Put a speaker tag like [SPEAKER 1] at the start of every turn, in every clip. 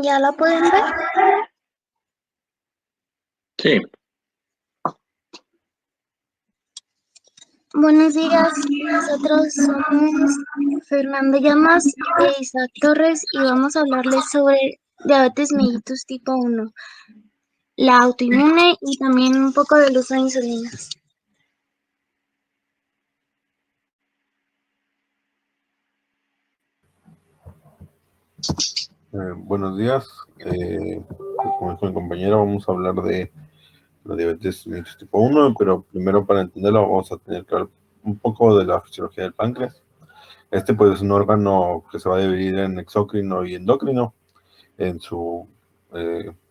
[SPEAKER 1] ¿Ya la pueden ver?
[SPEAKER 2] Sí,
[SPEAKER 1] Buenos días, nosotros somos Fernando Llamas e Isaac Torres y vamos a hablarles sobre diabetes mellitus tipo 1, la autoinmune y también un poco del uso de insulina.
[SPEAKER 3] Buenos días, como dijo mi compañero, vamos a hablar de la diabetes mellitus tipo 1, pero primero para entenderlo vamos a tener que hablar un poco de la fisiología del páncreas. Este pues es un órgano que se va a dividir en exócrino y endocrino. En su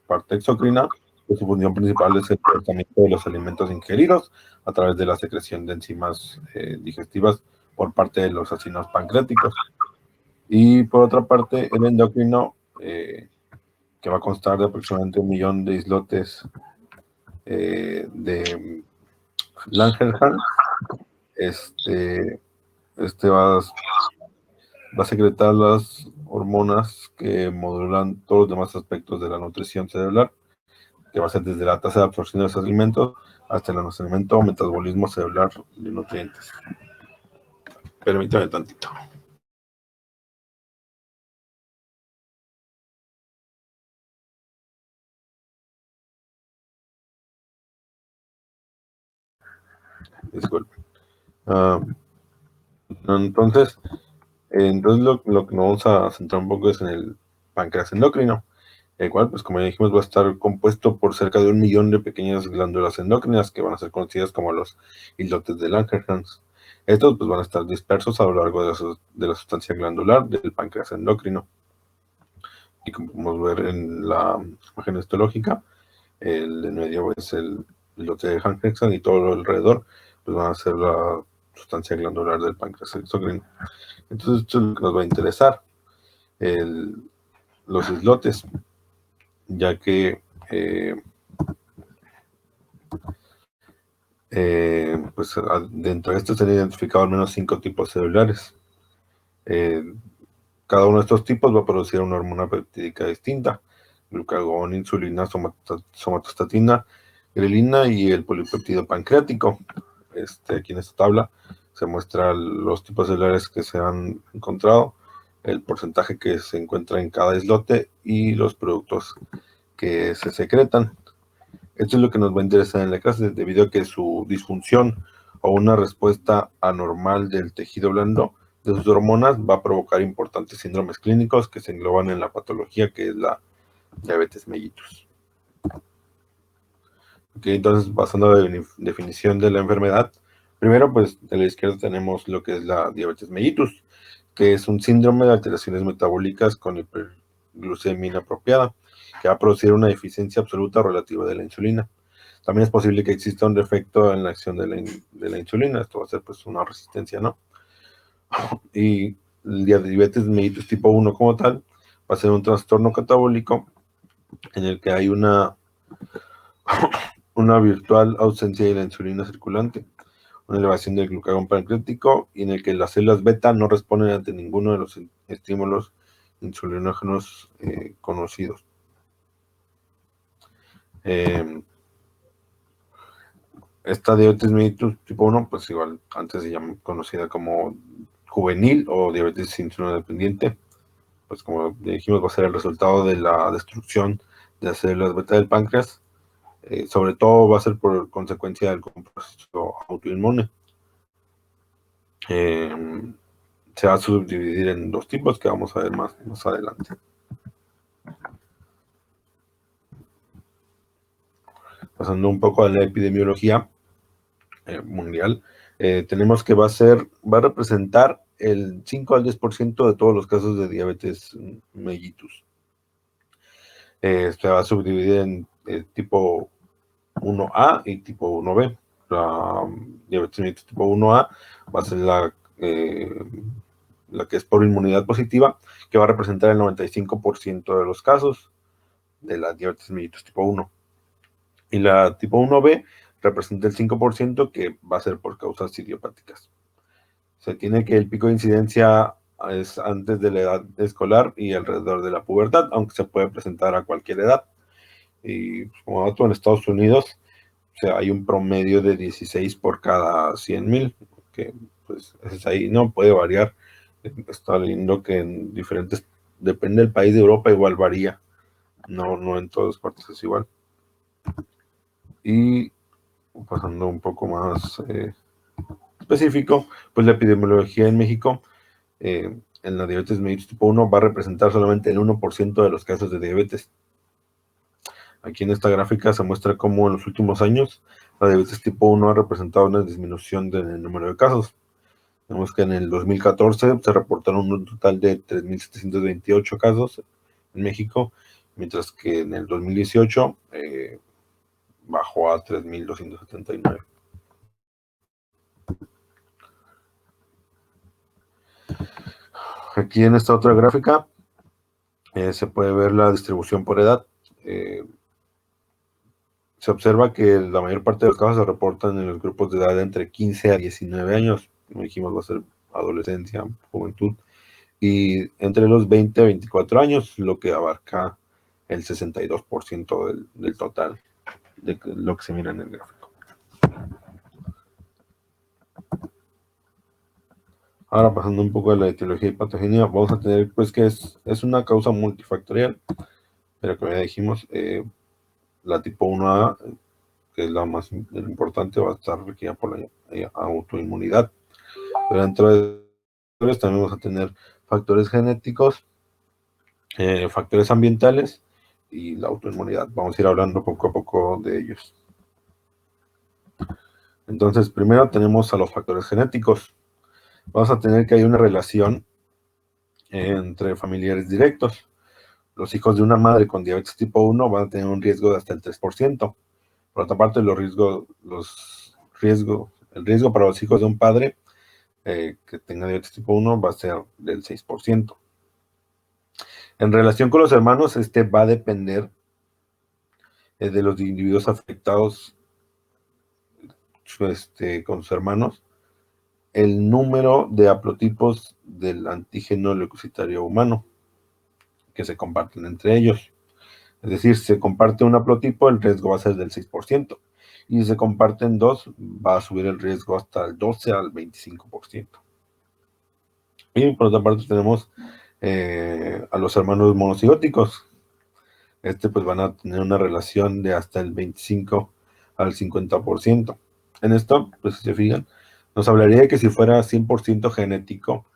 [SPEAKER 3] parte exócrina, pues, su función principal es el procesamiento de los alimentos ingeridos a través de la secreción de enzimas digestivas por parte de los ácidos pancreáticos. Y por otra parte, el endocrino, que va a constar de aproximadamente 1 millón de islotes de Langerhans. Este va a secretar las hormonas que modulan todos los demás aspectos de la nutrición celular, que va a ser desde la tasa de absorción de los alimentos hasta el almacenamiento o metabolismo celular de nutrientes. Permítame tantito. Disculpen. Entonces lo que nos vamos a centrar un poco es en el páncreas endocrino, el cual, pues como ya dijimos, va a estar compuesto por cerca de 1 millón de pequeñas glándulas endócrinas que van a ser conocidas como los islotes de Langerhans. Estos pues van a estar dispersos a lo largo de la sustancia glandular del páncreas endocrino. Y como podemos ver en la imagen histológica, el en medio es el islote de Langerhans y todo lo alrededor pues van a ser la sustancia glandular del páncreas endocrino. Entonces esto es lo que nos va a interesar, los islotes, ya que pues dentro de esto se han identificado al menos 5 tipos celulares. Cada uno de estos tipos va a producir una hormona peptídica distinta: glucagón, insulina, somatostatina, grelina y el polipéptido pancreático. Aquí en esta tabla se muestran los tipos celulares que se han encontrado, el porcentaje que se encuentra en cada islote y los productos que se secretan. Esto es lo que nos va a interesar en la clase, debido a que su disfunción o una respuesta anormal del tejido blando de sus hormonas va a provocar importantes síndromes clínicos que se engloban en la patología que es la diabetes mellitus. Okay, entonces, pasando a la definición de la enfermedad, primero, pues de la izquierda tenemos lo que es la diabetes mellitus, que es un síndrome de alteraciones metabólicas con hiperglucemia inapropiada, que va a producir una deficiencia absoluta relativa de la insulina. También es posible que exista un defecto en la acción de la insulina. Esto va a ser pues una resistencia, ¿no? Y el diabetes mellitus tipo 1 como tal va a ser un trastorno catabólico en el que hay una virtual ausencia de la insulina circulante, una elevación del glucagón pancreático, y en el que las células beta no responden ante ninguno de los estímulos insulinógenos conocidos. Esta diabetes mellitus tipo 1, pues igual antes se llama conocida como juvenil o diabetes insulino dependiente, pues como dijimos va a ser el resultado de la destrucción de las células beta del páncreas. Sobre todo va a ser por consecuencia del proceso autoinmune. Se va a subdividir en 2 tipos que vamos a ver más adelante. Pasando un poco a la epidemiología mundial, tenemos que va a representar el 5 al 10% de todos los casos de diabetes mellitus. Se va a subdividir en tipo 1A y tipo 1B. La diabetes mellitus tipo 1A va a ser la que es por inmunidad positiva, que va a representar el 95% de los casos de la diabetes mellitus tipo 1. Y la tipo 1B representa el 5%, que va a ser por causas idiopáticas. Se tiene que el pico de incidencia es antes de la edad escolar y alrededor de la pubertad, aunque se puede presentar a cualquier edad. Y como dato, en Estados Unidos, o sea, hay un promedio de 16 por cada 100,000, que pues es ahí, ¿no? Puede variar. Está lindo que en diferentes, depende del país de Europa, igual varía. No en todas partes es igual. Y pasando un poco más específico, pues la epidemiología en México en la diabetes mellitus tipo 1 va a representar solamente el 1% de los casos de diabetes. Aquí en esta gráfica se muestra cómo en los últimos años la diabetes tipo 1 ha representado una disminución del número de casos. Vemos que en el 2014 se reportaron un total de 3.728 casos en México, mientras que en el 2018 bajó a 3.279. Aquí en esta otra gráfica se puede ver la distribución por edad. Se observa que la mayor parte de los casos se reportan en los grupos de edad de entre 15 a 19 años, como dijimos, va a ser adolescencia, juventud, y entre los 20 a 24 años, lo que abarca el 62% del total de lo que se mira en el gráfico. Ahora pasando un poco a la etiología y patogenia, vamos a tener pues que es una causa multifactorial, pero como ya dijimos, la tipo 1A, que es la más importante, va a estar requerida por la autoinmunidad. Pero dentro de ellos también vamos a tener factores genéticos, factores ambientales y la autoinmunidad. Vamos a ir hablando poco a poco de ellos. Entonces, primero tenemos a los factores genéticos. Vamos a tener que hay una relación entre familiares directos. Los hijos de una madre con diabetes tipo 1 van a tener un riesgo de hasta el 3%. Por otra parte, el riesgo para los hijos de un padre que tenga diabetes tipo 1 va a ser del 6%. En relación con los hermanos, este va a depender de los individuos afectados con sus hermanos, el número de haplotipos del antígeno leucocitario humano que se comparten entre ellos. Es decir, si se comparte un haplotipo, el riesgo va a ser del 6%. Y si se comparten dos, va a subir el riesgo hasta el 12 al 25%. Y por otra parte tenemos a los hermanos monocigóticos. Pues van a tener una relación de hasta el 25 al 50%. En esto, pues si se fijan, nos hablaría de que si fuera 100% genético,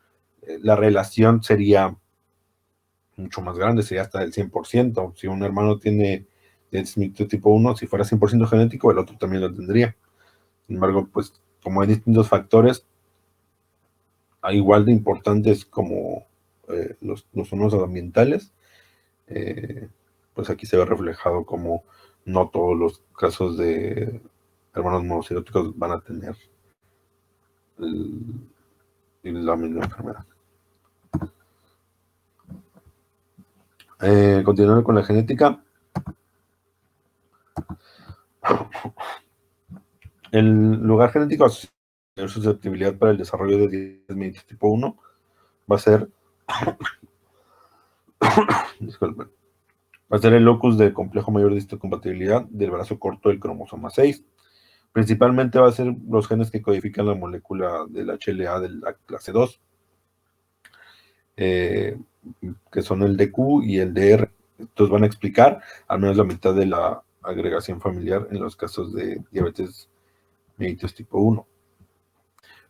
[SPEAKER 3] la relación sería mucho más grande, sería hasta el 100%. Si un hermano tiene diabetes tipo 1, si fuera 100% genético, el otro también lo tendría. Sin embargo, pues como hay distintos factores, igual de importantes como los unos ambientales, pues aquí se ve reflejado como no todos los casos de hermanos monocigóticos van a tener la misma enfermedad. Continuando con la genética, el lugar genético asociado a susceptibilidad para el desarrollo de diabetes mellitus tipo 1 va a ser disculpen, va a ser el locus del complejo mayor de histocompatibilidad del brazo corto del cromosoma 6. Principalmente va a ser los genes que codifican la molécula del HLA de la clase 2, que son el DQ y el DR. Estos van a explicar al menos la mitad de la agregación familiar en los casos de diabetes mellitus tipo 1.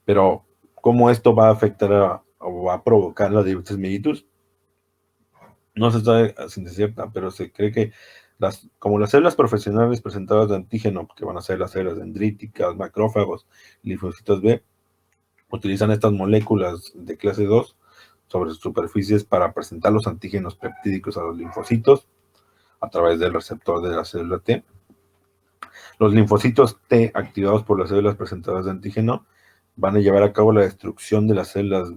[SPEAKER 3] Pero, ¿cómo esto va a afectar o va a provocar la diabetes mellitus? No se sabe a ciencia cierta, pero se cree que como las células profesionales presentadoras de antígeno, que van a ser las células dendríticas, macrófagos, linfocitos B, utilizan estas moléculas de clase 2 sobre sus superficies para presentar los antígenos peptídicos a los linfocitos a través del receptor de la célula T. Los linfocitos T activados por las células presentadoras de antígeno van a llevar a cabo la destrucción de las células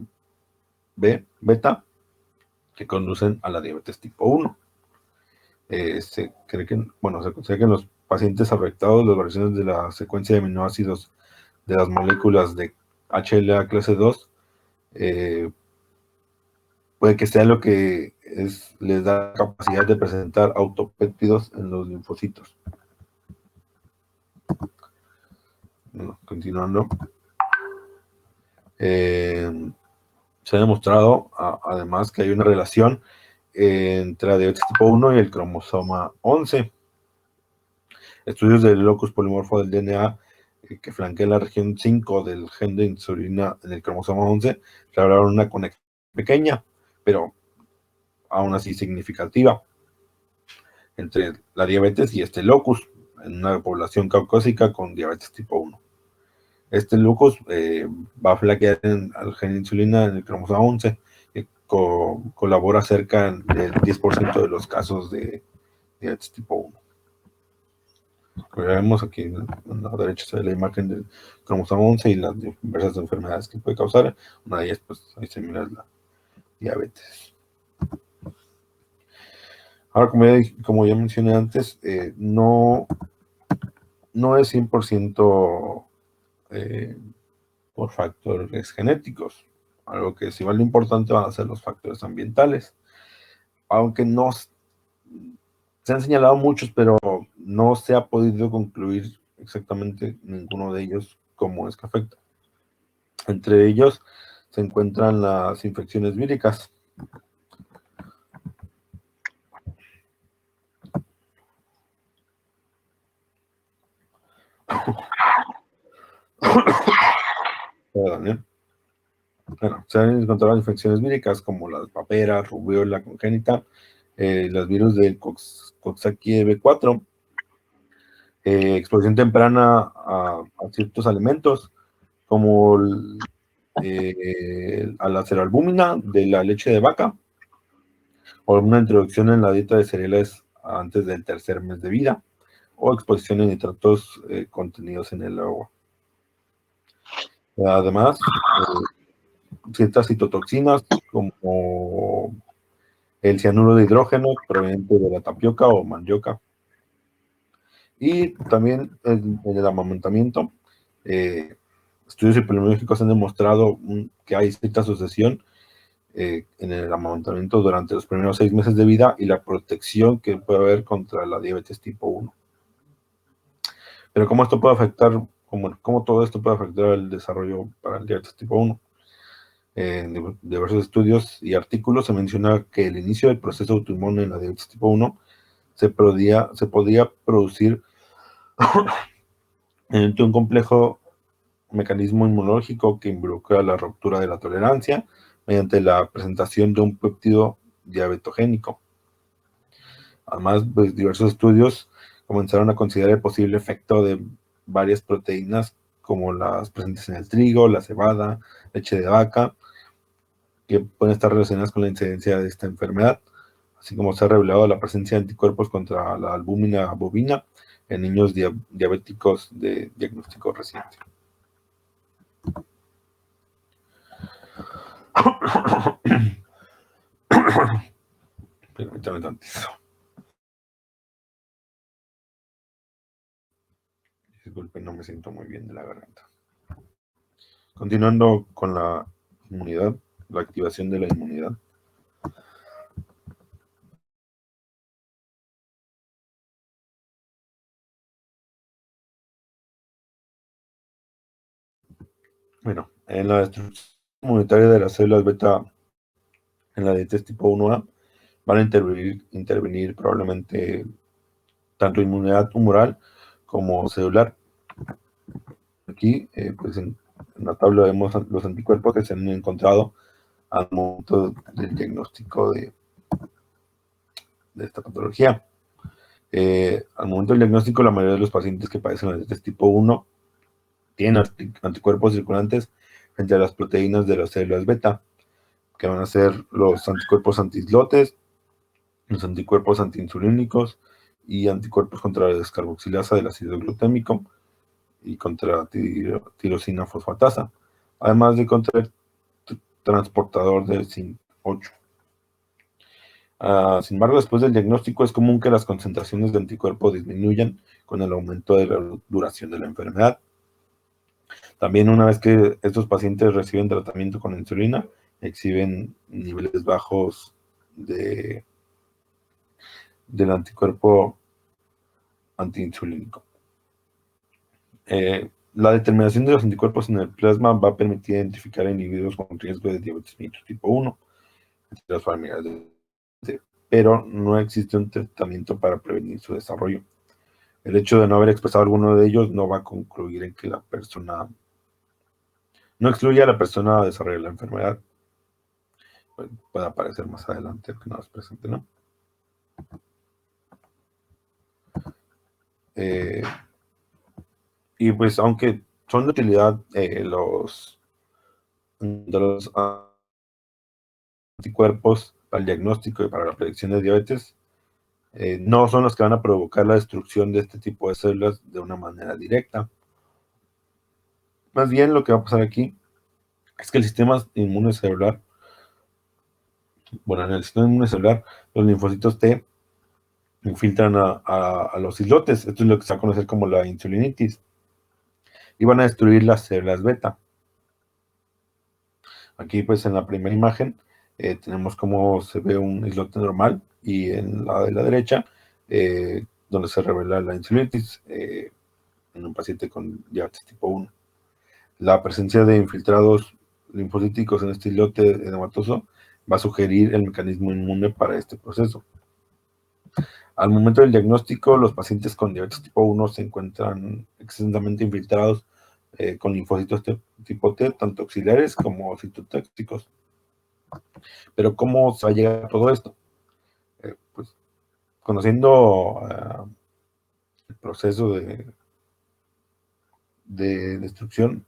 [SPEAKER 3] beta que conducen a la diabetes tipo 1. Se cree que, se considera que en los pacientes afectados las variaciones de la secuencia de aminoácidos de las moléculas de HLA clase 2 puede que sea lo que les da capacidad de presentar autopéptidos en los linfocitos. Bueno, continuando. Se ha demostrado además que hay una relación entre la diabetes tipo 1 y el cromosoma 11. Estudios del locus polimorfo del DNA que flanquea la región 5 del gen de insulina en el cromosoma 11 revelaron una conexión pequeña, pero aún así significativa, entre la diabetes y este locus en una población caucásica con diabetes tipo 1. Este locus va a flaquear al gen de insulina en el cromosoma 11, que colabora cerca del 10% de los casos de diabetes tipo 1. Como ya vemos aquí en la derecha se ve la imagen del cromosoma 11 y las diversas enfermedades que puede causar. Una de ellas, pues, ahí se mira la diabetes. Ahora, como ya mencioné antes, no es 100% por factores genéticos. Algo que es igual de importante van a ser los factores ambientales. Aunque no se han señalado muchos, pero no se ha podido concluir exactamente ninguno de ellos cómo es que afecta. Entre ellos se encuentran las infecciones víricas. Perdón, ¿eh? Bueno, se han encontrado infecciones víricas como las paperas, rubiola congénita, los virus del Coxsackie B4, exposición temprana a ciertos alimentos como a la cerealbúmina de la leche de vaca, o una introducción en la dieta de cereales antes del tercer mes de vida, o exposición a nitratos contenidos en el agua. Además, ciertas citotoxinas como el cianuro de hidrógeno proveniente de la tapioca o mandioca. Y también en el amamantamiento, estudios epidemiológicos han demostrado que hay cierta asociación en el amamantamiento durante los primeros 6 meses de vida y la protección que puede haber contra la diabetes tipo 1. Pero ¿cómo esto puede afectar, cómo todo esto puede afectar el desarrollo para el diabetes tipo 1? En diversos estudios y artículos se menciona que el inicio del proceso autoinmune en la diabetes tipo 1 se podía producir mediante un complejo mecanismo inmunológico que involucra la ruptura de la tolerancia mediante la presentación de un péptido diabetogénico. Además, pues, diversos estudios comenzaron a considerar el posible efecto de varias proteínas como las presentes en el trigo, la cebada, leche de vaca, que pueden estar relacionadas con la incidencia de esta enfermedad, así como se ha revelado la presencia de anticuerpos contra la albúmina bovina en niños diabéticos de diagnóstico reciente. Permítame tantito. Disculpen, no me siento muy bien de la garganta. Continuando con la inmunidad, la activación de la inmunidad. Bueno, en la destrucción inmunitaria de las células beta en la diabetes tipo 1A van a intervenir probablemente tanto inmunidad tumoral como celular. Aquí, pues en la tabla vemos los anticuerpos que se han encontrado al momento del diagnóstico de esta patología. Al momento del diagnóstico, la mayoría de los pacientes que padecen la diabetes tipo 1 tienen anticuerpos circulantes frente a las proteínas de las células beta, que van a ser los anticuerpos antiislotes, los anticuerpos antiinsulínicos y anticuerpos contra la descarboxilasa del ácido glutámico y contra tirosina fosfatasa, además de contra el transportador del SIN8. Sin embargo, después del diagnóstico es común que las concentraciones de anticuerpos disminuyan con el aumento de la duración de la enfermedad. También una vez que estos pacientes reciben tratamiento con insulina, exhiben niveles bajos del anticuerpo antiinsulínico. La determinación de los anticuerpos en el plasma va a permitir identificar a individuos con riesgo de diabetes mellitus tipo 1 entre las familias, pero no existe un tratamiento para prevenir su desarrollo. El hecho de no haber expresado alguno de ellos no va a concluir en que la persona no excluye a la persona a desarrollar la enfermedad. Puede aparecer más adelante que no es presente, ¿no? Y pues aunque son de utilidad los anticuerpos para el diagnóstico y para la predicción de diabetes, no son los que van a provocar la destrucción de este tipo de células de una manera directa. Más bien lo que va a pasar aquí es que el sistema inmune celular, en el sistema inmune celular, los linfocitos T infiltran a los islotes. Esto es lo que se va a conocer como la insulinitis. Y van a destruir las células beta. Aquí pues en la primera imagen tenemos cómo se ve un islote normal y en la de la derecha donde se revela la insulinitis en un paciente con diabetes tipo 1. La presencia de infiltrados linfocíticos en este islote edematoso va a sugerir el mecanismo inmune para este proceso. Al momento del diagnóstico, los pacientes con diabetes tipo 1 se encuentran extensamente infiltrados con linfocitos tipo T, tanto auxiliares como citotóxicos. Pero ¿cómo se va a llegar a todo esto? Pues conociendo el proceso de destrucción,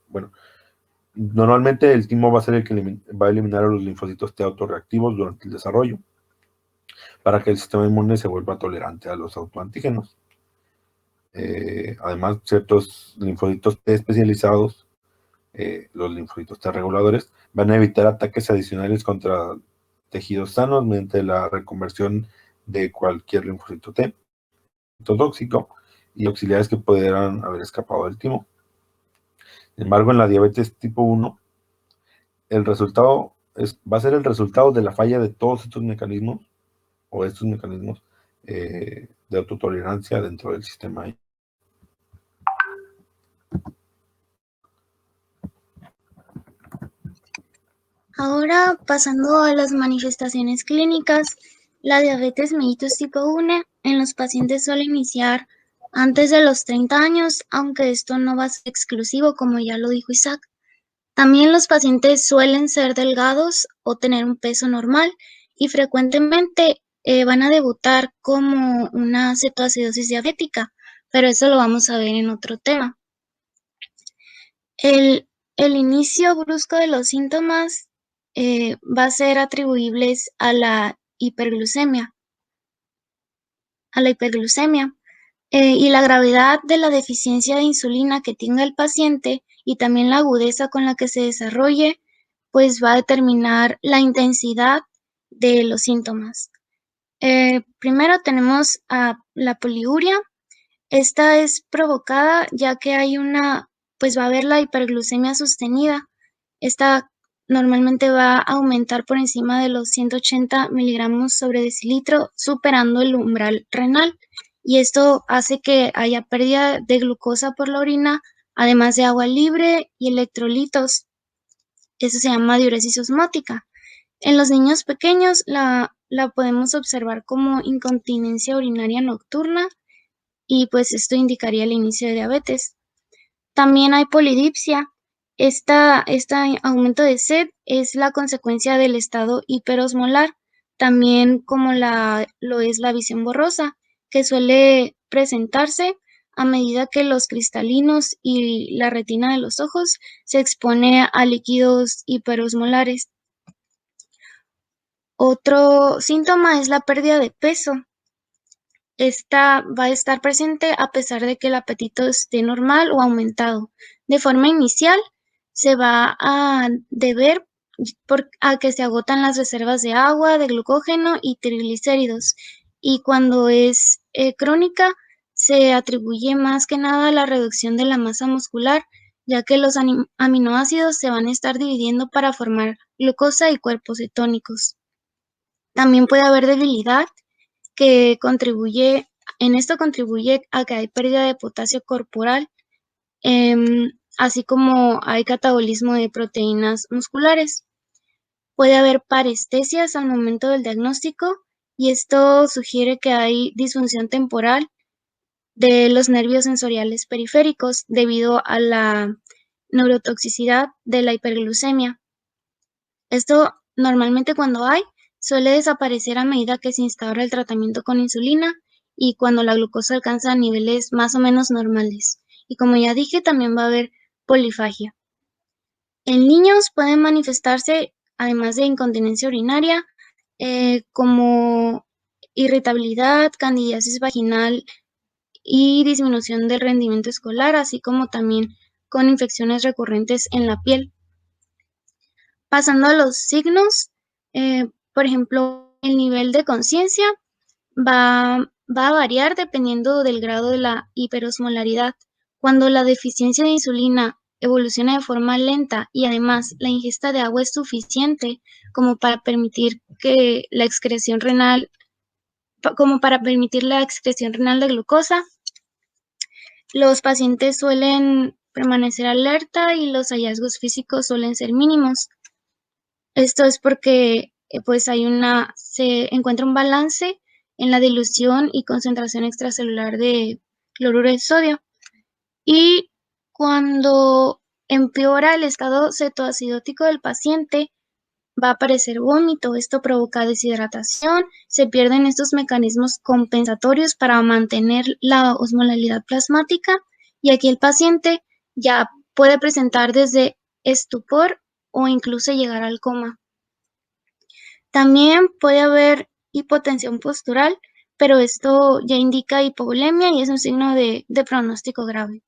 [SPEAKER 3] normalmente el timo va a ser el que va a eliminar a los linfocitos T autorreactivos durante el desarrollo, para que el sistema inmune se vuelva tolerante a los autoantígenos. Además, ciertos linfocitos T especializados, los linfocitos T reguladores, van a evitar ataques adicionales contra tejidos sanos mediante la reconversión de cualquier linfocito T tóxico y auxiliares que pudieran haber escapado del timo. Sin embargo, en la diabetes tipo 1, el resultado va a ser el resultado de la falla de todos estos mecanismos o estos mecanismos de autotolerancia dentro del sistema.
[SPEAKER 1] Ahora, pasando a las manifestaciones clínicas, la diabetes mellitus tipo 1 en los pacientes suele iniciar antes de los 30 años, aunque esto no va a ser exclusivo, como ya lo dijo Isaac. También los pacientes suelen ser delgados o tener un peso normal y frecuentemente van a debutar como una cetoacidosis diabética, pero eso lo vamos a ver en otro tema. El inicio brusco de los síntomas va a ser atribuibles a la hiperglucemia. Y la gravedad de la deficiencia de insulina que tenga el paciente y también la agudeza con la que se desarrolle, pues va a determinar la intensidad de los síntomas. Primero tenemos a la poliuria. Esta es provocada ya que pues va a haber la hiperglucemia sostenida. Esta normalmente va a aumentar por encima de los 180 miligramos sobre decilitro, superando el umbral renal. Y esto hace que haya pérdida de glucosa por la orina, además de agua libre y electrolitos. Eso se llama diuresis osmótica. En los niños pequeños la podemos observar como incontinencia urinaria nocturna y pues esto indicaría el inicio de diabetes. También hay polidipsia. Este aumento de sed es la consecuencia del estado hiperosmolar, también como lo es la visión borrosa, que suele presentarse a medida que los cristalinos y la retina de los ojos se expone a líquidos hiperosmolares. Otro síntoma es la pérdida de peso. Esta va a estar presente a pesar de que el apetito esté normal o aumentado. De forma inicial, se va a deber a que se agotan las reservas de agua, de glucógeno y triglicéridos. Y cuando es crónica, se atribuye más que nada a la reducción de la masa muscular ya que los aminoácidos se van a estar dividiendo para formar glucosa y cuerpos cetónicos. También puede haber debilidad que contribuye a que hay pérdida de potasio corporal, así como hay catabolismo de proteínas musculares. Puede haber parestesias al momento del diagnóstico y esto sugiere que hay disfunción temporal de los nervios sensoriales periféricos debido a la neurotoxicidad de la hiperglucemia. Esto normalmente cuando suele desaparecer a medida que se instaura el tratamiento con insulina y cuando la glucosa alcanza niveles más o menos normales. Y como ya dije, también va a haber polifagia. En niños pueden manifestarse, además de incontinencia urinaria, como irritabilidad, candidiasis vaginal y disminución del rendimiento escolar, así como también con infecciones recurrentes en la piel. Pasando a los signos, por ejemplo, el nivel de conciencia va a variar dependiendo del grado de la hiperosmolaridad. Cuando la deficiencia de insulina evoluciona de forma lenta y además la ingesta de agua es suficiente como para permitir que la excreción renal, de glucosa, los pacientes suelen permanecer alerta y los hallazgos físicos suelen ser mínimos. Esto es porque pues se encuentra un balance en la dilución y concentración extracelular de cloruro de sodio. Y cuando empeora el estado cetoacidótico del paciente, va a aparecer vómito. Esto provoca deshidratación, se pierden estos mecanismos compensatorios para mantener la osmolalidad plasmática y aquí el paciente ya puede presentar desde estupor o incluso llegar al coma. También puede haber hipotensión postural, pero esto ya indica hipovolemia y es un signo de pronóstico grave.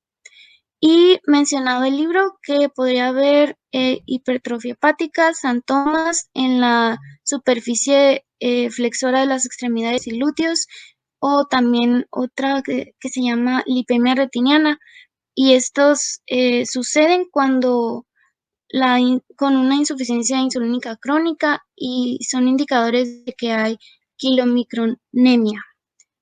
[SPEAKER 1] Y mencionado el libro que podría haber hipertrofia hepática, xantomas en la superficie flexora de las extremidades y glúteos, o también otra que se llama lipemia retiniana. Y estos suceden cuando con una insuficiencia insulínica crónica y son indicadores de que hay quilomicronemia.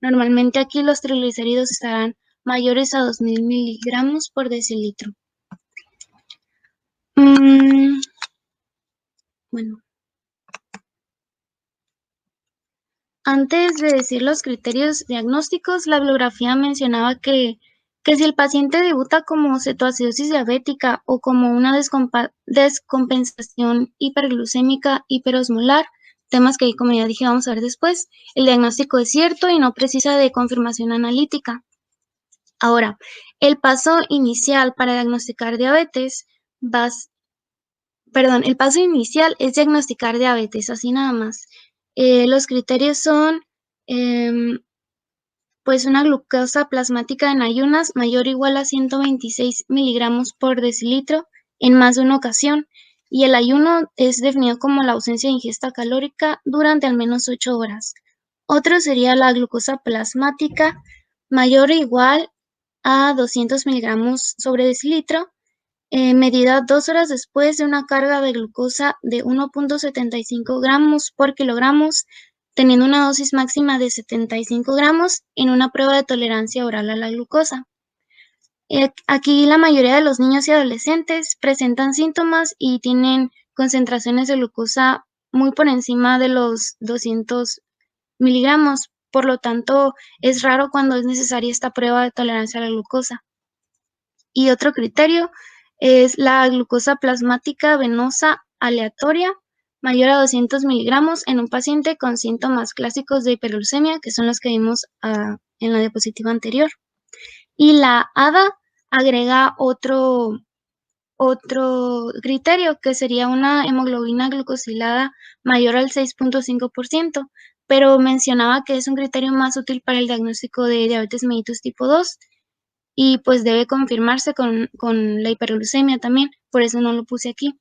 [SPEAKER 1] Normalmente aquí los triglicéridos estarán mayores a 2.000 miligramos por decilitro. Bueno, antes de decir los criterios diagnósticos, la bibliografía mencionaba que si el paciente debuta como cetoacidosis diabética o como una descompensación hiperglucémica hiperosmolar, temas que, como ya dije, vamos a ver después, el diagnóstico es cierto y no precisa de confirmación analítica. Ahora, el paso inicial para diagnosticar diabetes, el paso inicial es diagnosticar diabetes, así nada más. Los criterios son pues una glucosa plasmática en ayunas mayor o igual a 126 miligramos por decilitro en más de una ocasión, y el ayuno es definido como la ausencia de ingesta calórica durante al menos 8 horas. Otro sería la glucosa plasmática mayor o igual a 200 miligramos sobre decilitro, medida 2 horas después de una carga de glucosa de 1.75 gramos por kilogramos, teniendo una dosis máxima de 75 gramos en una prueba de tolerancia oral a la glucosa. Aquí la mayoría de los niños y adolescentes presentan síntomas y tienen concentraciones de glucosa muy por encima de los 200 miligramos, por lo tanto es raro cuando es necesaria esta prueba de tolerancia a la glucosa. Y otro criterio es la glucosa plasmática venosa aleatoria mayor a 200 miligramos en un paciente con síntomas clásicos de hiperglucemia, que son los que vimos en la diapositiva anterior. Y la ADA agrega otro criterio, que sería una hemoglobina glucosilada mayor al 6.5%, pero mencionaba que es un criterio más útil para el diagnóstico de diabetes mellitus tipo 2, y pues debe confirmarse con la hiperglucemia también, por eso no lo puse aquí.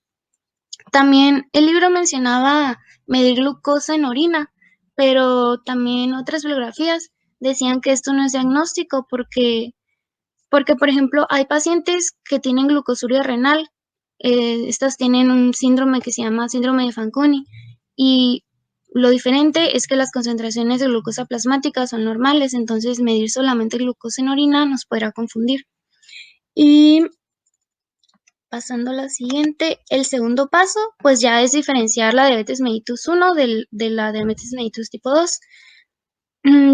[SPEAKER 1] También el libro mencionaba medir glucosa en orina, pero también otras bibliografías decían que esto no es diagnóstico porque porque, por ejemplo, hay pacientes que tienen glucosuria renal, estas tienen un síndrome que se llama síndrome de Fanconi, y lo diferente es que las concentraciones de glucosa plasmática son normales, entonces medir solamente glucosa en orina nos podrá confundir. Y pasando a la siguiente, el segundo paso, pues ya es diferenciar la diabetes mellitus 1 de la diabetes mellitus tipo 2.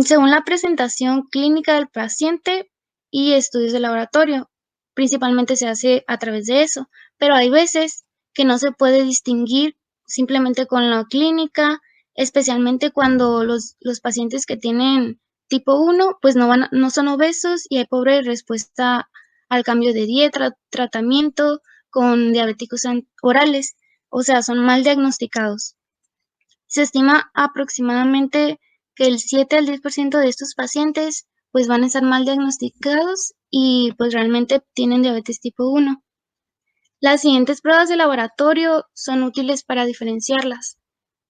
[SPEAKER 1] Según la presentación clínica del paciente y estudios de laboratorio, principalmente se hace a través de eso, pero hay veces que no se puede distinguir simplemente con la clínica, especialmente cuando los pacientes que tienen tipo 1 pues no son obesos y hay pobre respuesta al cambio de dieta, tratamiento con diabéticos orales, o sea, son mal diagnosticados. Se estima aproximadamente que el 7 al 10% de estos pacientes pues van a estar mal diagnosticados y pues realmente tienen diabetes tipo 1. Las siguientes pruebas de laboratorio son útiles para diferenciarlas.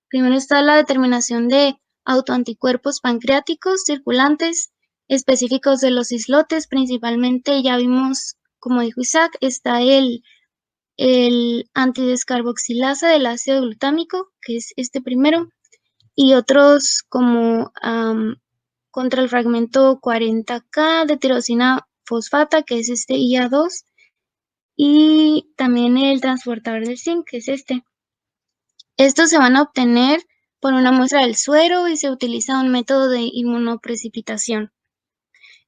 [SPEAKER 1] Primero está la determinación de autoanticuerpos pancreáticos circulantes específicos de los islotes, principalmente ya vimos, como dijo Isaac, está el antidescarboxilasa del ácido glutámico, que es este primero, y otros como contra el fragmento 40K de tirosina fosfata, que es este IA2, y también el transportador del zinc, que es este. Estos se van a obtener por una muestra del suero y se utiliza un método de inmunoprecipitación.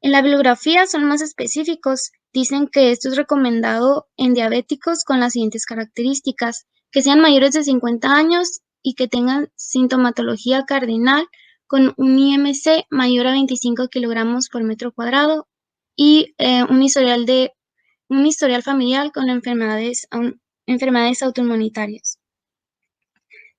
[SPEAKER 1] En la bibliografía son más específicos, dicen que esto es recomendado en diabéticos con las siguientes características: que sean mayores de 50 años y que tengan sintomatología cardinal con un IMC mayor a 25 kilogramos por metro cuadrado y un historial familiar con enfermedades autoinmunitarias.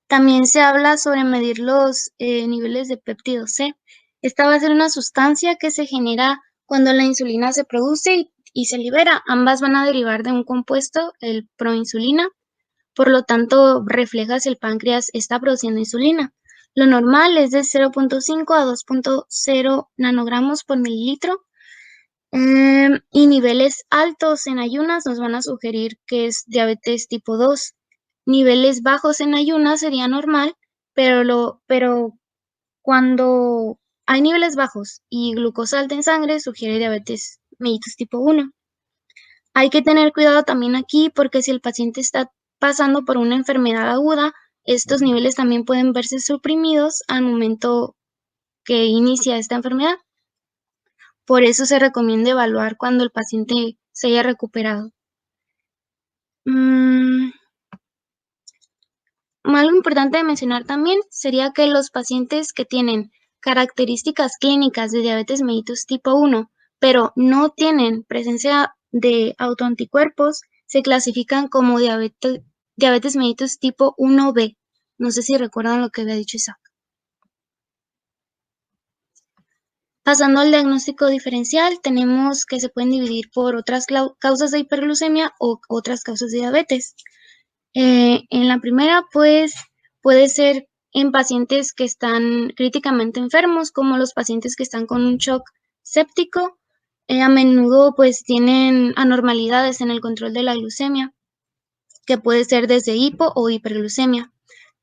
[SPEAKER 1] También se habla sobre medir los niveles de péptido C. Esta va a ser una sustancia que se genera cuando la insulina se produce y se libera. Ambas van a derivar de un compuesto, el proinsulina. Por lo tanto, refleja si el páncreas está produciendo insulina. Lo normal es de 0.5 a 2.0 nanogramos por mililitro. Y niveles altos en ayunas nos van a sugerir que es diabetes tipo 2. Niveles bajos en ayunas sería normal, pero cuando hay niveles bajos y glucosa alta en sangre sugiere diabetes mellitus tipo 1. Hay que tener cuidado también aquí porque si el paciente está pasando por una enfermedad aguda, estos niveles también pueden verse suprimidos al momento que inicia esta enfermedad. Por eso se recomienda evaluar cuando el paciente se haya recuperado. Algo importante de mencionar también sería que los pacientes que tienen características clínicas de diabetes mellitus tipo 1, pero no tienen presencia de autoanticuerpos, se clasifican como diabetes mellitus tipo 1B. No sé si recuerdan lo que había dicho Isaac. Pasando al diagnóstico diferencial, tenemos que se pueden dividir por otras causas de hiperglucemia o otras causas de diabetes. En la primera, pues, puede ser en pacientes que están críticamente enfermos, como los pacientes que están con un shock séptico. A menudo, pues, tienen anormalidades en el control de la glucemia, que puede ser desde hipo o hiperglucemia.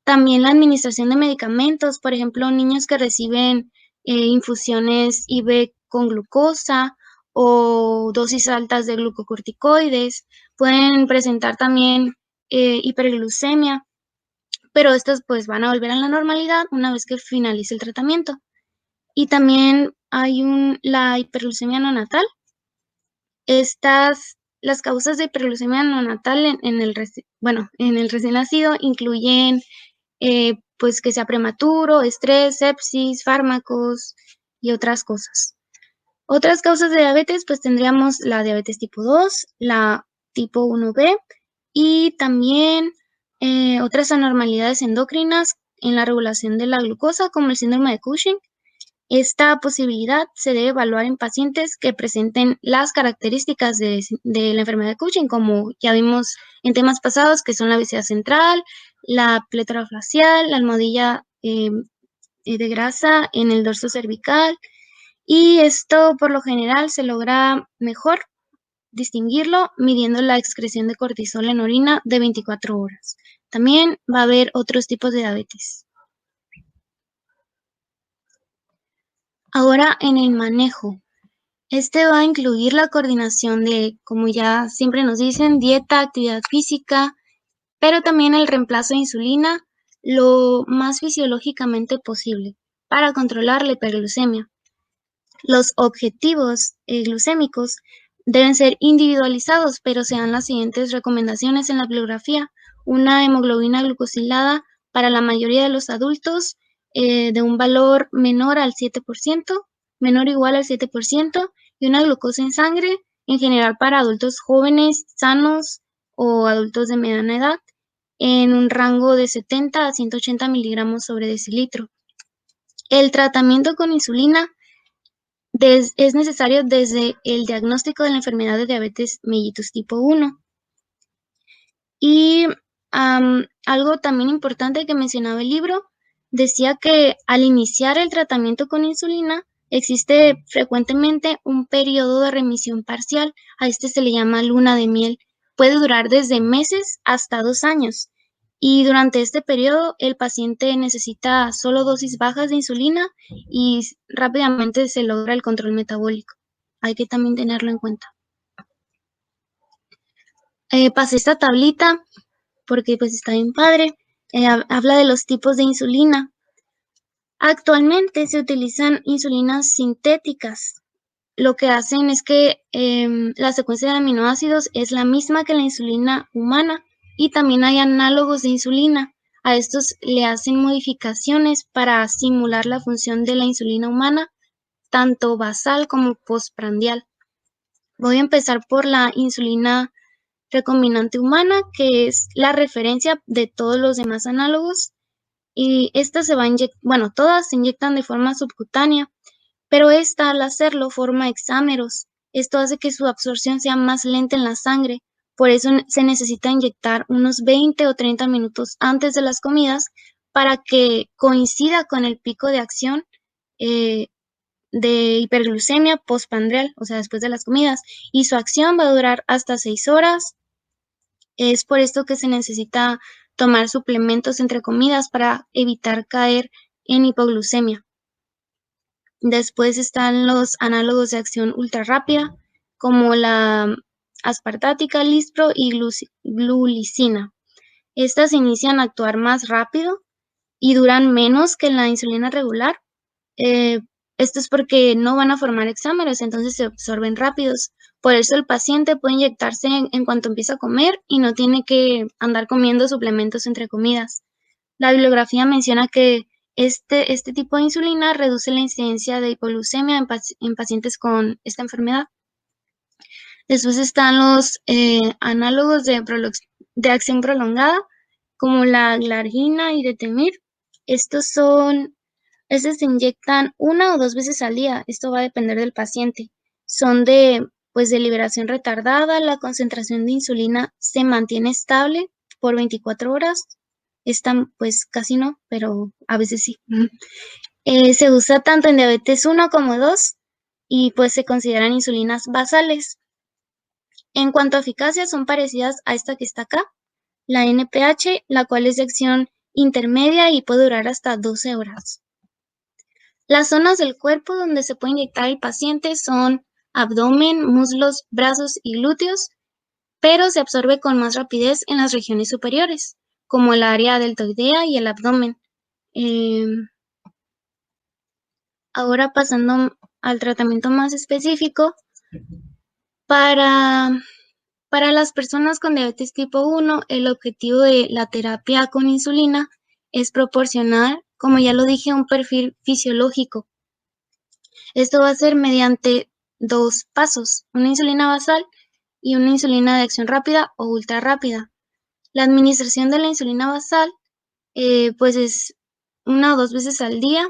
[SPEAKER 1] También la administración de medicamentos, por ejemplo, niños que reciben infusiones IV con glucosa o dosis altas de glucocorticoides, pueden presentar también hiperglucemia, pero estas pues van a volver a la normalidad una vez que finalice el tratamiento. Y también hay la hiperglucemia neonatal. Las causas de hiperglucemia neonatal en el recién nacido incluyen pues que sea prematuro, estrés, sepsis, fármacos y otras cosas. Otras causas de diabetes, pues tendríamos la diabetes tipo 2, la tipo 1B y también otras anormalidades endocrinas en la regulación de la glucosa, como el síndrome de Cushing. Esta posibilidad se debe evaluar en pacientes que presenten las características de la enfermedad de Cushing, como ya vimos en temas pasados, que son la obesidad central, la pletora facial, la almohadilla de grasa en el dorso cervical Y esto por lo general se logra mejor distinguirlo midiendo la excreción de cortisol en orina de 24 horas. También va a haber otros tipos de diabetes. Ahora en el manejo. Este va a incluir la coordinación de, como ya siempre nos dicen, dieta, actividad física, pero también el reemplazo de insulina lo más fisiológicamente posible para controlar la hiperglucemia. Los objetivos glucémicos deben ser individualizados, pero se dan las siguientes recomendaciones en la bibliografía. Una hemoglobina glucosilada para la mayoría de los adultos de un valor menor al 7%, menor o igual al 7%, y una glucosa en sangre en general para adultos jóvenes, sanos o adultos de mediana edad en un rango de 70 a 180 miligramos sobre decilitro. El tratamiento con insulina es necesario desde el diagnóstico de la enfermedad de diabetes mellitus tipo 1. Y algo también importante que mencionaba el libro, decía que al iniciar el tratamiento con insulina, existe frecuentemente un periodo de remisión parcial. A este se le llama luna de miel. Puede durar desde meses hasta 2 años. Y durante este periodo, el paciente necesita solo dosis bajas de insulina y rápidamente se logra el control metabólico. Hay que también tenerlo en cuenta. Pasé esta tablita porque pues está bien padre. Habla de los tipos de insulina. Actualmente se utilizan insulinas sintéticas. Lo que hacen es que la secuencia de aminoácidos es la misma que la insulina humana y también hay análogos de insulina. A estos le hacen modificaciones para simular la función de la insulina humana, tanto basal como postprandial. Voy a empezar por la insulina recombinante humana, que es la referencia de todos los demás análogos, y esta se va a inyectar, todas se inyectan de forma subcutánea, pero esta al hacerlo forma hexámeros. Esto hace que su absorción sea más lenta en la sangre, por eso se necesita inyectar unos 20 o 30 minutos antes de las comidas para que coincida con el pico de acción de hiperglucemia postprandial, o sea, después de las comidas, y su acción va a durar hasta 6 horas. Es por esto que se necesita tomar suplementos entre comidas para evitar caer en hipoglucemia. Después están los análogos de acción ultra rápida, como la aspartática, lispro y glulicina. Estas inician a actuar más rápido y duran menos que la insulina regular. Esto es porque no van a formar hexámeros, entonces se absorben rápidos. Por eso el paciente puede inyectarse en cuanto empieza a comer y no tiene que andar comiendo suplementos entre comidas. La bibliografía menciona que este tipo de insulina reduce la incidencia de hipoglucemia en pacientes con esta enfermedad. Después están los análogos de acción prolongada, como la glargina y detemir. Estos se inyectan 1 o 2 veces al día. Esto va a depender del paciente. Son de liberación retardada. La concentración de insulina se mantiene estable por 24 horas. Esta, pues casi no, pero a veces sí. Se usa tanto en diabetes 1 como 2 y pues se consideran insulinas basales. En cuanto a eficacia, son parecidas a esta que está acá, la NPH, la cual es de acción intermedia y puede durar hasta 12 horas. Las zonas del cuerpo donde se puede inyectar el paciente son abdomen, muslos, brazos y glúteos, pero se absorbe con más rapidez en las regiones superiores, como el área deltoidea y el abdomen. Ahora pasando al tratamiento más específico, para las personas con diabetes tipo 1, el objetivo de la terapia con insulina es proporcionar, como ya lo dije, un perfil fisiológico. Esto va a ser mediante 2 pasos, una insulina basal y una insulina de acción rápida o ultra rápida. La administración de la insulina basal, pues es 1 o 2 veces al día.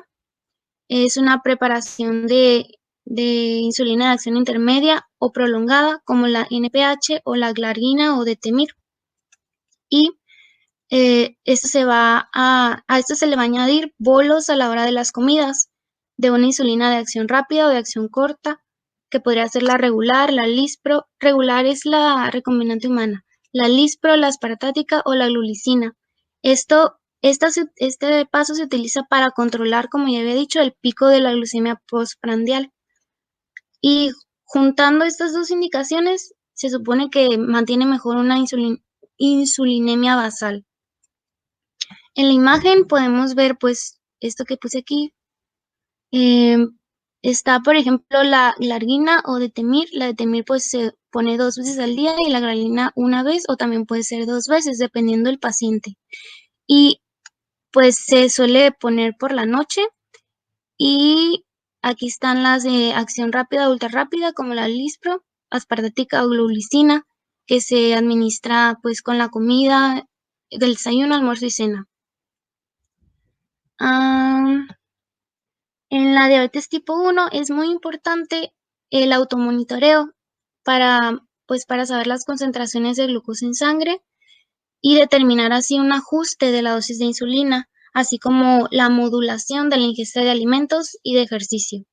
[SPEAKER 1] Es una preparación de insulina de acción intermedia o prolongada, como la NPH o la glargina o detemir. Y esto a esto se le va a añadir bolos a la hora de las comidas. de una insulina de acción rápida o de acción corta, que podría ser la regular, la lispro. Regular es la recombinante humana, la lispro, la aspartática o la glulicina. Este paso se utiliza para controlar, como ya había dicho, el pico de la glucemia postprandial. Y juntando estas dos indicaciones, se supone que mantiene mejor una insulinemia basal. En la imagen podemos ver, pues, esto que puse aquí. Está, por ejemplo, la glargina o detemir. La detemir, pues, se pone 2 veces al día y la glargina una vez o también puede ser 2 veces, dependiendo del paciente. Y, pues, se suele poner por la noche. Y aquí están las de acción rápida, ultra rápida, como la lispro, aspartática o glulicina, que se administra, pues, con la comida del desayuno, almuerzo y cena. En la diabetes tipo 1 es muy importante el automonitoreo para, pues, para saber las concentraciones de glucosa en sangre y determinar así un ajuste de la dosis de insulina, así como la modulación de la ingesta de alimentos y de ejercicio.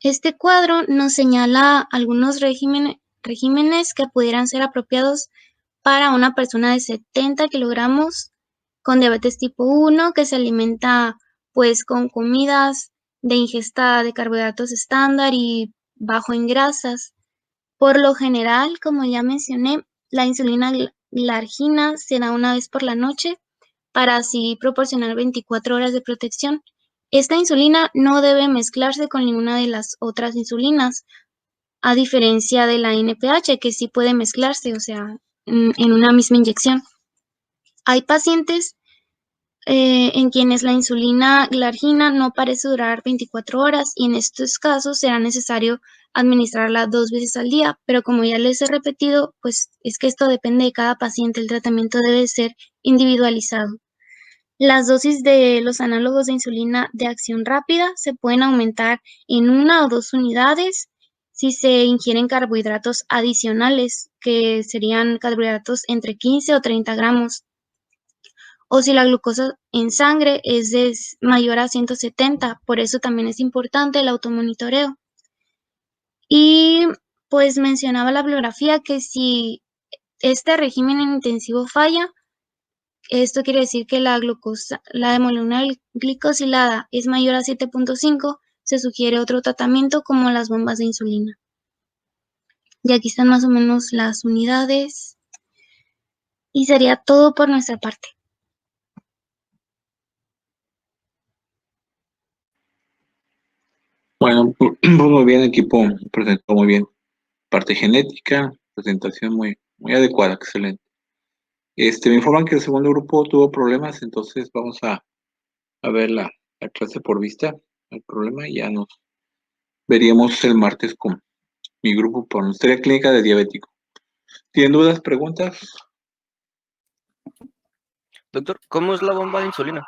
[SPEAKER 1] Este cuadro nos señala algunos regímenes que pudieran ser apropiados para una persona de 70 kilogramos con diabetes tipo 1 que se alimenta, pues, con comidas de ingesta de carbohidratos estándar y bajo en grasas. Por lo general, como ya mencioné, la insulina glargina se da una vez por la noche para así proporcionar 24 horas de protección. Esta insulina no debe mezclarse con ninguna de las otras insulinas, a diferencia de la NPH, que sí puede mezclarse, o sea, en una misma inyección. Hay pacientes en quienes la insulina glargina no parece durar 24 horas y en estos casos será necesario administrarla 2 veces al día, pero como ya les he repetido, pues es que esto depende de cada paciente, el tratamiento debe ser individualizado. Las dosis de los análogos de insulina de acción rápida se pueden aumentar en 1 o 2 unidades si se ingieren carbohidratos adicionales, que serían carbohidratos entre 15 o 30 gramos, o si la glucosa en sangre es mayor a 170, por eso también es importante el automonitoreo. Y pues mencionaba la bibliografía que si este régimen intensivo falla, esto quiere decir que la hemoglobina glicosilada es mayor a 7.5, se sugiere otro tratamiento como las bombas de insulina. Y aquí están más o menos las unidades. Y sería todo por nuestra parte.
[SPEAKER 2] Bueno, pues muy bien, equipo, presentó muy bien. Parte genética, presentación muy, muy adecuada, excelente. Me informan que el segundo grupo tuvo problemas, entonces vamos a ver la clase por vista, el problema, y ya nos veríamos el martes con mi grupo por nuestra historia clínica de diabético. ¿Tienen dudas, preguntas?
[SPEAKER 4] Doctor, ¿cómo es la bomba de insulina?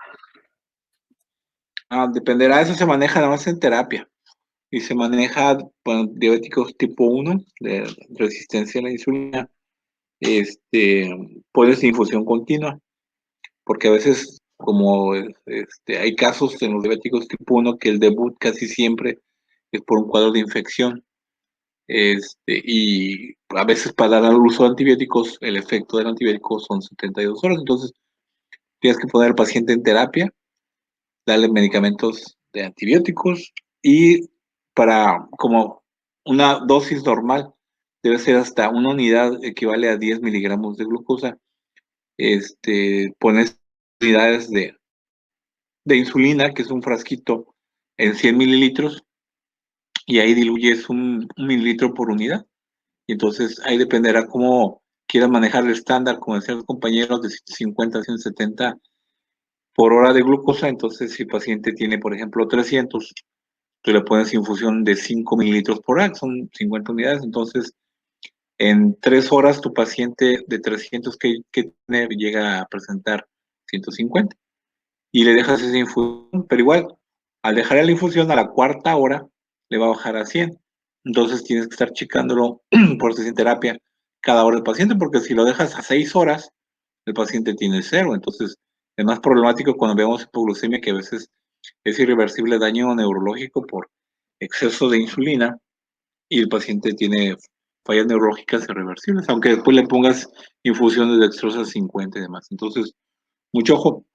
[SPEAKER 2] Dependerá, eso se maneja nada más en terapia. Y se maneja, bueno, diabéticos tipo 1, de resistencia a la insulina, pones infusión continua, porque a veces, como hay casos en los diabéticos tipo 1 que el debut casi siempre es por un cuadro de infección, y a veces para dar al uso de antibióticos, el efecto del antibiótico son 72 horas, entonces tienes que poner al paciente en terapia, darle medicamentos de antibióticos y para como una dosis normal debe ser hasta una unidad equivale a 10 miligramos de glucosa. Pones unidades de insulina, que es un frasquito en 100 mililitros, y ahí diluyes un mililitro por unidad. Y entonces ahí dependerá cómo quieras manejar el estándar, como decían los compañeros, de 150 a 170 por hora de glucosa. Entonces, si el paciente tiene, por ejemplo, 300, tú le pones infusión de 5 mililitros por hora, son 50 unidades. Entonces, en 3 horas, tu paciente de 300 que tiene llega a presentar 150. Y le dejas esa infusión, pero igual, al dejar la infusión a la cuarta hora, le va a bajar a 100. Entonces, tienes que estar checándolo por si en terapia cada hora del paciente, porque si lo dejas a 6 horas, el paciente tiene 0. Entonces, Es más problemático cuando vemos hipoglucemia, que a veces es irreversible daño neurológico por exceso de insulina y el paciente tiene fallas neurológicas irreversibles, aunque después le pongas infusiones de dextrosa 50 y demás. Entonces, mucho ojo,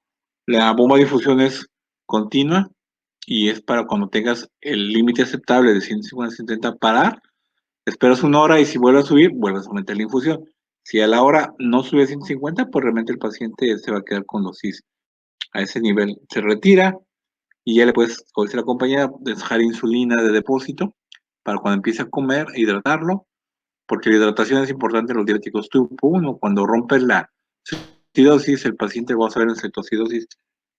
[SPEAKER 2] la bomba de infusión es continua y es para cuando tengas el límite aceptable de 150 a 170 parar, esperas una hora y si vuelve a subir, vuelves a meter la infusión. Si a la hora no sube a 150, pues realmente el paciente se va a quedar con dosis a ese nivel. Se retira y ya le puedes, como dice la compañía, dejar insulina de depósito para cuando empiece a comer, hidratarlo, porque la hidratación es importante en los diabéticos tipo 1. Cuando rompes la cetoacidosis, el paciente, vamos a ver en cetoacidosis,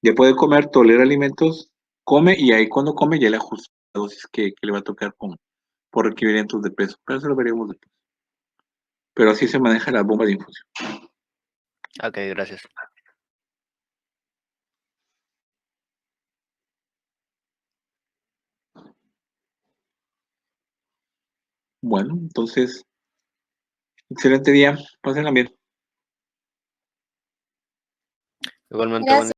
[SPEAKER 2] ya puede comer, tolera alimentos, come y ahí cuando come ya le ajusta la dosis que le va a tocar por requerimientos de peso. Pero eso lo veremos después. Pero así se maneja la bomba de infusión.
[SPEAKER 4] Ok, gracias.
[SPEAKER 2] Bueno, entonces, excelente día. Pásenla bien.
[SPEAKER 4] Igualmente,
[SPEAKER 1] Gracias.